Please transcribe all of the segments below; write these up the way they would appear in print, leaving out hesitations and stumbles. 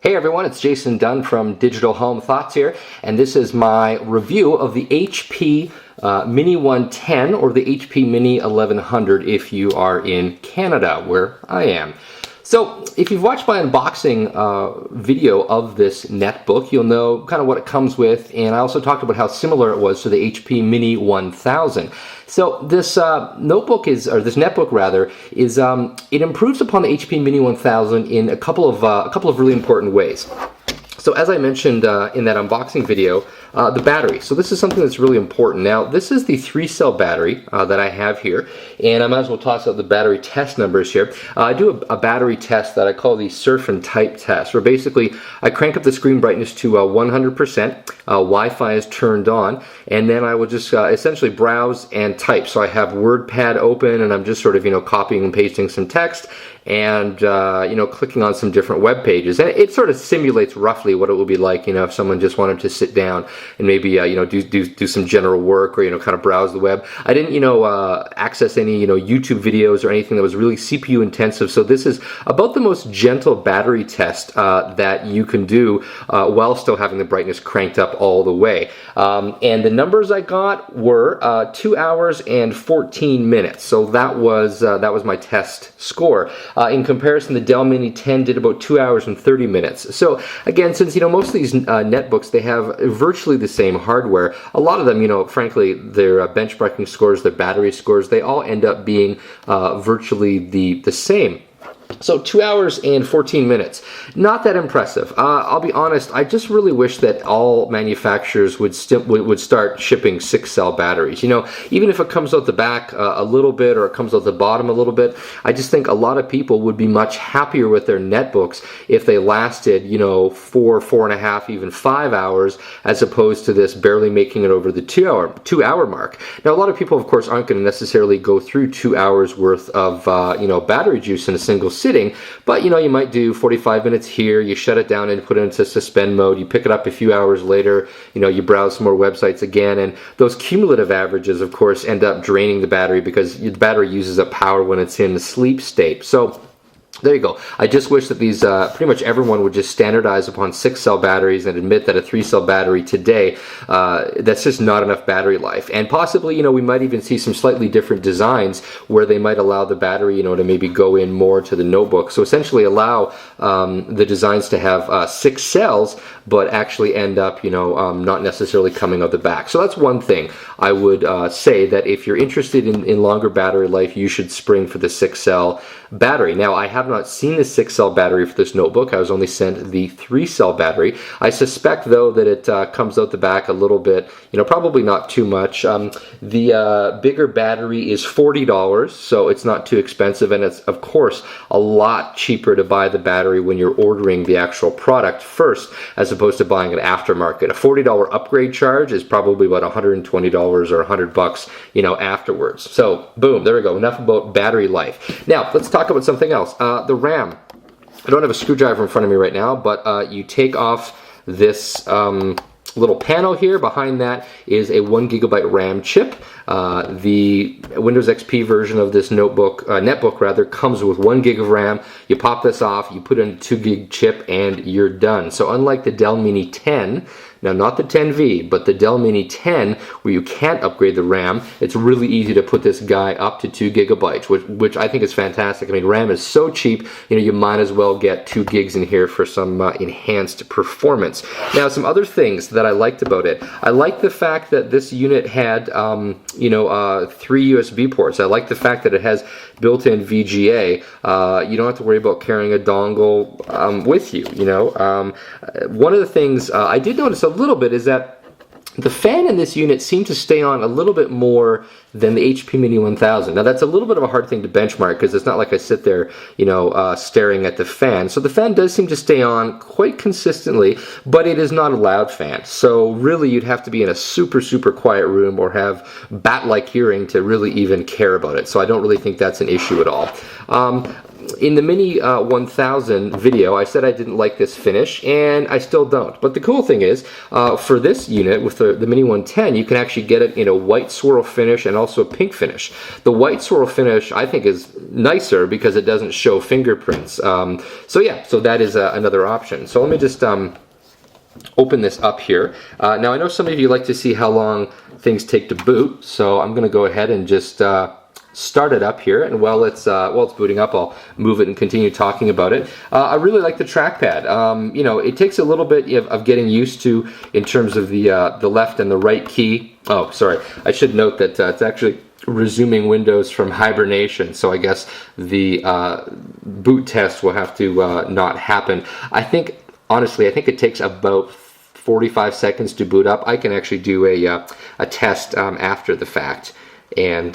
Hey everyone, it's Jason Dunn from Digital Home Thoughts here, and this is my review of the HP Mini 110 or the HP Mini 1100 if you are in Canada, where I am. So if you've watched my unboxing video of this netbook, you'll know kind of what it comes with, and I also talked about how similar it was to the HP Mini 1000. So this notebook is, or this netbook rather, is it improves upon the HP Mini 1000 in a couple of really important ways. So as I mentioned in that unboxing video, the battery. So this is something that's really important. Now this is the 3-cell battery that I have here, and I might as well toss out the battery test numbers here. I do a battery test that I call the surf and type test, where basically I crank up the screen brightness to 100%, Wi-Fi is turned on, and then I will just essentially browse and type. So I have WordPad open, and I'm just sort of copying and pasting some text, and clicking on some different web pages, and it sort of simulates roughly what it would be like, if someone just wanted to sit down and maybe do some general work, or kind of browse the web. I didn't access any YouTube videos or anything that was really CPU intensive. So this is about the most gentle battery test that you can do while still having the brightness cranked up all the way. And the numbers I got were 2 hours and 14 minutes. So that was my test score. In comparison, the Dell Mini 10 did about 2 hours and 30 minutes. So again, since most of these netbooks, they have virtually the same hardware, a lot of them, frankly, their benchmarking scores, their battery scores, they all end up being virtually the same. So 2 hours and 14 minutes. Not that impressive. I'll be honest, I just really wish that all manufacturers would start shipping 6-cell batteries. Even if it comes out the back a little bit, or it comes out the bottom a little bit, I just think a lot of people would be much happier with their netbooks if they lasted, 4.5, even 5 hours, as opposed to this barely making it over the 2 hour mark. Now, a lot of people, of course, aren't going to necessarily go through 2 hours worth of battery juice in a single sitting, but you might do 45 minutes here, you shut it down and put it into suspend mode, you pick it up a few hours later, you browse some more websites again, and those cumulative averages, of course, end up draining the battery because the battery uses up power when it's in the sleep state. So there you go. I just wish that these, pretty much everyone would just standardize upon 6-cell batteries and admit that a 3-cell battery today, that's just not enough battery life. And possibly, we might even see some slightly different designs where they might allow the battery, to maybe go in more to the notebook. So essentially allow the designs to have 6 cells, but actually end up, not necessarily coming out the back. So that's one thing I would say, that if you're interested in longer battery life, you should spring for the 6-cell battery. Now, I have not seen the 6-cell battery for this notebook. I was only sent the 3-cell battery. I suspect, though, that it comes out the back a little bit, probably not too much. The bigger battery is $40, so it's not too expensive, and it's, of course, a lot cheaper to buy the battery when you're ordering the actual product first, as opposed to buying it aftermarket. A $40 upgrade charge is probably about $120 or $100, afterwards. So, boom, there we go. Enough about battery life. Now, let's talk about something else. The RAM. I don't have a screwdriver in front of me right now, but you take off this little panel here. Behind that is a 1 GB RAM chip. The Windows XP version of this netbook rather, comes with 1 gig of RAM. You pop this off, you put in a 2 gig chip, and you're done. So unlike the Dell Mini 10, now not the 10V, but the Dell Mini 10, where you can't upgrade the RAM, it's really easy to put this guy up to 2 gigabytes, which I think is fantastic. I mean, RAM is so cheap, you might as well get 2 gigs in here for some enhanced performance. Now, some other things that I liked about it. I like the fact that this unit had 3 USB ports. I like the fact that it has built-in VGA. You don't have to worry about carrying a dongle with you. One of the things I did notice a little bit is that the fan in this unit seemed to stay on a little bit more than the HP Mini 1000. Now that's a little bit of a hard thing to benchmark, because it's not like I sit there, staring at the fan. So the fan does seem to stay on quite consistently, but it is not a loud fan. So really you'd have to be in a super, super quiet room or have bat-like hearing to really even care about it. So I don't really think that's an issue at all. in the Mini 1000 video, I said I didn't like this finish, and I still don't. But the cool thing is, for this unit with the Mini 110, you can actually get it in a white swirl finish and also a pink finish. The white swirl finish, I think, is nicer because it doesn't show fingerprints. So yeah, so that is another option. So let me just open this up here. Now I know some of you like to see how long things take to boot, so I'm going to go ahead and just start it up here, and while it's booting up, I'll move it and continue talking about it. I really like the trackpad. You know, it takes a little bit of getting used to in terms of the left and the right key. Oh, sorry, I should note that it's actually resuming Windows from hibernation, so I guess the boot test will have to not happen. Honestly, I think it takes about 45 seconds to boot up. I can actually do a test after the fact and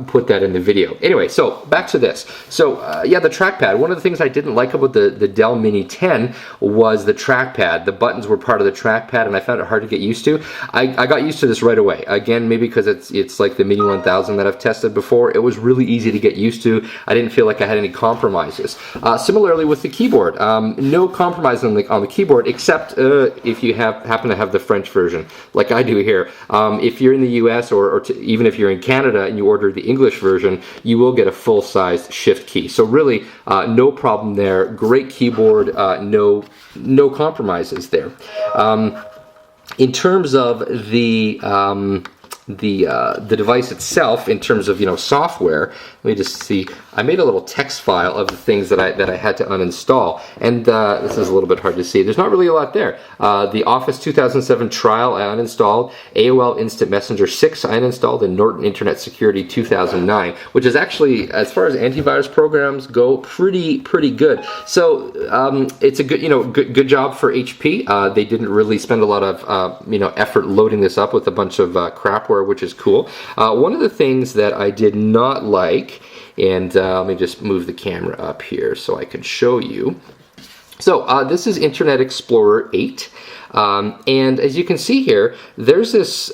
put that in the video. Anyway, so back to this. So yeah, the trackpad. One of the things I didn't like about the Dell Mini 10 was the trackpad. The buttons were part of the trackpad, and I found it hard to get used to. I got used to this right away. Again, maybe because it's like the Mini 1000 that I've tested before. It was really easy to get used to. I didn't feel like I had any compromises. Similarly with the keyboard, no compromise on the keyboard, except if you happen to have the French version, like I do here. If you're in the US or even if you're in Canada and you order the English version, you will get a full-sized shift key. So really, no problem there. Great keyboard, no compromises there. In terms of the device itself, in terms of software, let me just see. I made a little text file of the things that I had to uninstall, and this is a little bit hard to see. There's not really a lot there. The Office 2007 Trial I uninstalled, AOL Instant Messenger 6 I uninstalled, and Norton Internet Security 2009, which is actually, as far as antivirus programs go, pretty good. So it's a good job for HP. They didn't really spend a lot of effort loading this up with a bunch of crapware, which is cool. One of the things that I did not like, and let me just move the camera up here so I can show you. So this is Internet Explorer 8, and as you can see here, there's this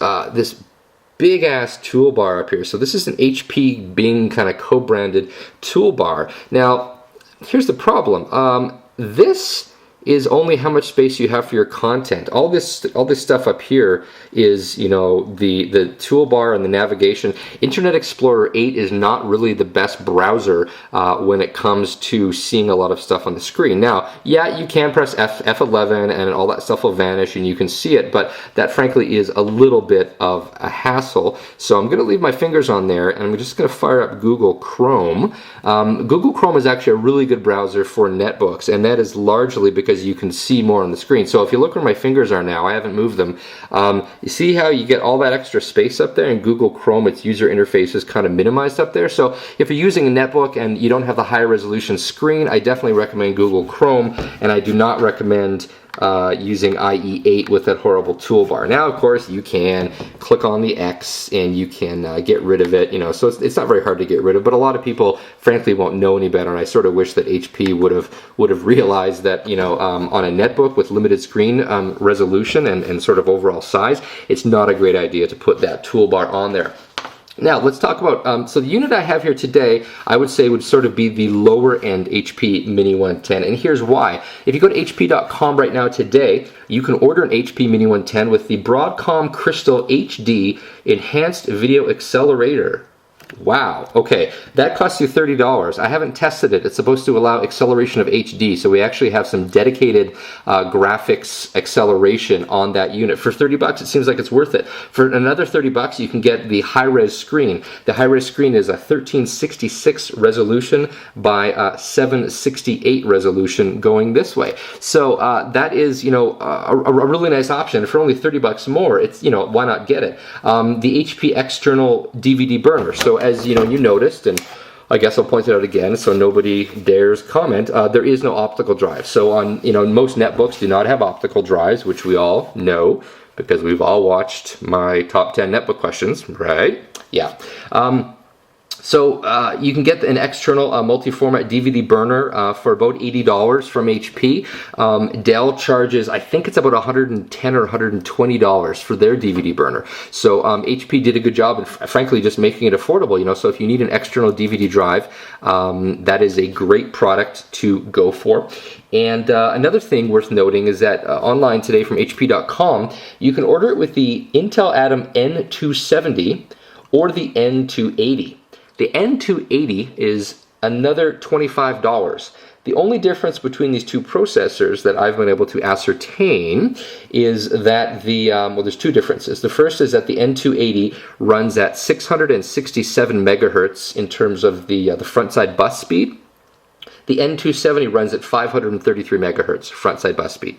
big ass toolbar up here. So this is an HP Bing kind of co-branded toolbar. Now here's the problem. This is only how much space you have for your content. All this stuff up here is, the toolbar and the navigation. Internet Explorer 8 is not really the best browser when it comes to seeing a lot of stuff on the screen. Now, yeah, you can press F11 and all that stuff will vanish and you can see it, but that frankly is a little bit of a hassle. So I'm gonna leave my fingers on there and I'm just gonna fire up Google Chrome. Google Chrome is actually a really good browser for netbooks, and that is largely because you can see more on the screen. So if you look where my fingers are now, I haven't moved them. You see how you get all that extra space up there? In Google Chrome, its user interface is kind of minimized up there. So if you're using a netbook and you don't have the high resolution screen, I definitely recommend Google Chrome, and I do not recommend using IE8 with that horrible toolbar. Now, of course, you can click on the X and you can get rid of it, so it's not very hard to get rid of, but a lot of people frankly won't know any better, and I sort of wish that HP would have realized that, on a netbook with limited screen resolution and sort of overall size, it's not a great idea to put that toolbar on there. Now let's talk about, so the unit I have here today, I would say would sort of be the lower end HP Mini 110, and here's why. If you go to HP.com right now today, you can order an HP Mini 110 with the Broadcom Crystal HD Enhanced Video Accelerator. Wow, okay, that costs you $30. I haven't tested it. It's supposed to allow acceleration of HD, so we actually have some dedicated graphics acceleration on that unit. For 30 bucks, it seems like it's worth it. For another 30 bucks, you can get the high-res screen. The high-res screen is a 1366 resolution by 768 resolution going this way. So that is, a really nice option. For only 30 bucks more, it's, why not get it? The HP external DVD burner. So as you noticed, and I guess I'll point it out again so nobody dares comment, there is no optical drive. So on, most netbooks do not have optical drives, which we all know because we've all watched my top 10 netbook questions, right? Yeah. So you can get an external multi-format DVD burner for about $80 from HP. Dell charges, I think it's about $110 or $120 for their DVD burner. So HP did a good job in, frankly, just making it affordable. You know, so if you need an external DVD drive, that is a great product to go for. And another thing worth noting is that online today from HP.com, you can order it with the Intel Atom N270 or the N280. The N280 is another $25. The only difference between these two processors that I've been able to ascertain is that well, there's two differences. The first is that the N280 runs at 667 megahertz in terms of the front side bus speed. The N270 runs at 533 megahertz front side bus speed.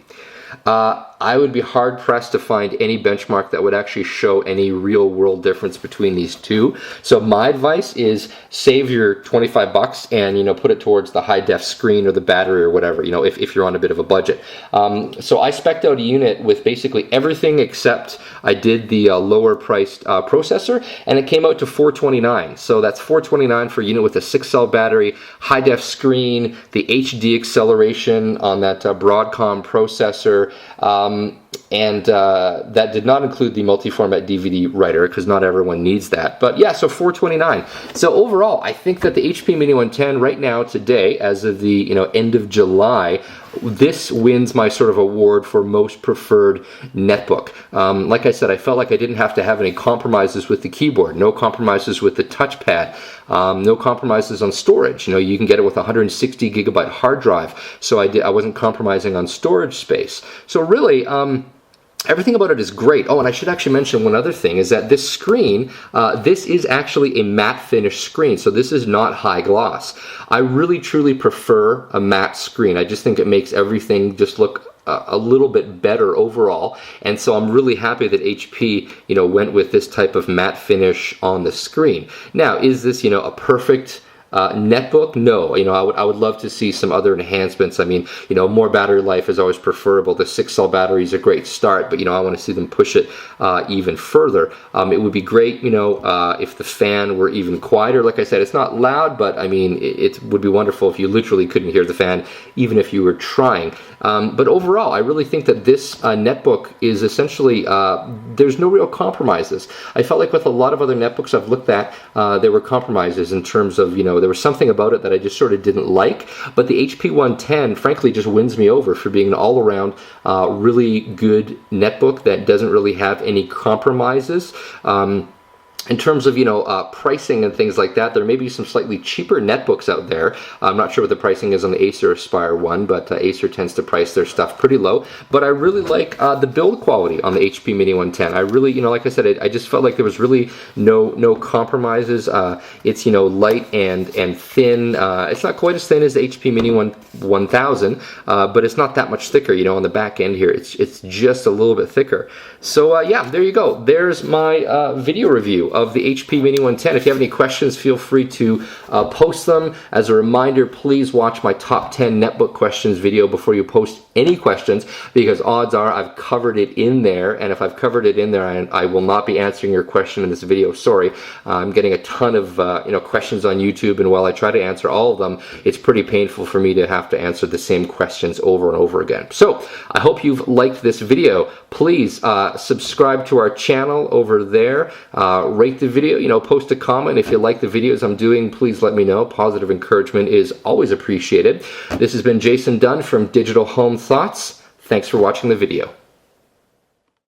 I would be hard pressed to find any benchmark that would actually show any real world difference between these two. So my advice is save your 25 bucks and, you know, put it towards the high def screen or the battery or whatever, you know, if you're on a bit of a budget. So I spec'd out a unit with basically everything except I did the lower priced processor, and it came out to $429. So that's $429 for a unit with a 6-cell battery, high def screen, the HD acceleration on that Broadcom processor. And that did not include the multi-format DVD writer because not everyone needs that. But yeah, so $429. So overall, I think that the HP Mini 110 right now today, as of the end of July, this wins my sort of award for most preferred netbook. Like I said, I felt like I didn't have to have any compromises with the keyboard, no compromises with the touchpad, no compromises on storage. You know, you can get it with a 160 gigabyte hard drive, so I wasn't compromising on storage space. So really, everything about it is great. Oh, and I should actually mention one other thing, is that this screen, this is actually a matte finish screen, so this is not high gloss. I really truly prefer a matte screen. I just think it makes everything just look a little bit better overall, and so I'm really happy that HP, went with this type of matte finish on the screen. Now, is this, a perfect netbook? No. I would love to see some other enhancements. I mean, more battery life is always preferable. The 6-cell battery is a great start, but I want to see them push it even further. It would be great, if the fan were even quieter. Like I said, it's not loud, but I mean, it would be wonderful if you literally couldn't hear the fan, even if you were trying. But overall, I really think that this netbook is essentially, there's no real compromises. I felt like with a lot of other netbooks I've looked at, there were compromises in terms of, there was something about it that I just sort of didn't like, but the HP 110 frankly just wins me over for being an all-around really good netbook that doesn't really have any compromises. In terms of, pricing and things like that, there may be some slightly cheaper netbooks out there. I'm not sure what the pricing is on the Acer Aspire one, but Acer tends to price their stuff pretty low. But I really like the build quality on the HP Mini 110. I really, like I said, I just felt like there was really no compromises. It's, light and thin. It's not quite as thin as the HP Mini 1000, but it's not that much thicker, on the back end here. It's just a little bit thicker. So yeah, there you go. There's my video review of the HP Mini 110. If you have any questions, feel free to post them. As a reminder, please watch my top 10 netbook questions video before you post any questions, because odds are I've covered it in there, and if I've covered it in there, I will not be answering your question in this video. Sorry. I'm getting a ton of questions on YouTube, and while I try to answer all of them, it's pretty painful for me to have to answer the same questions over and over again. So I hope you've liked this video. Please subscribe to our channel over there. Rate the video, post a comment. If you like the videos I'm doing, please let me know. Positive encouragement is always appreciated. This has been Jason Dunn from Digital Home Thoughts. Thanks for watching the video.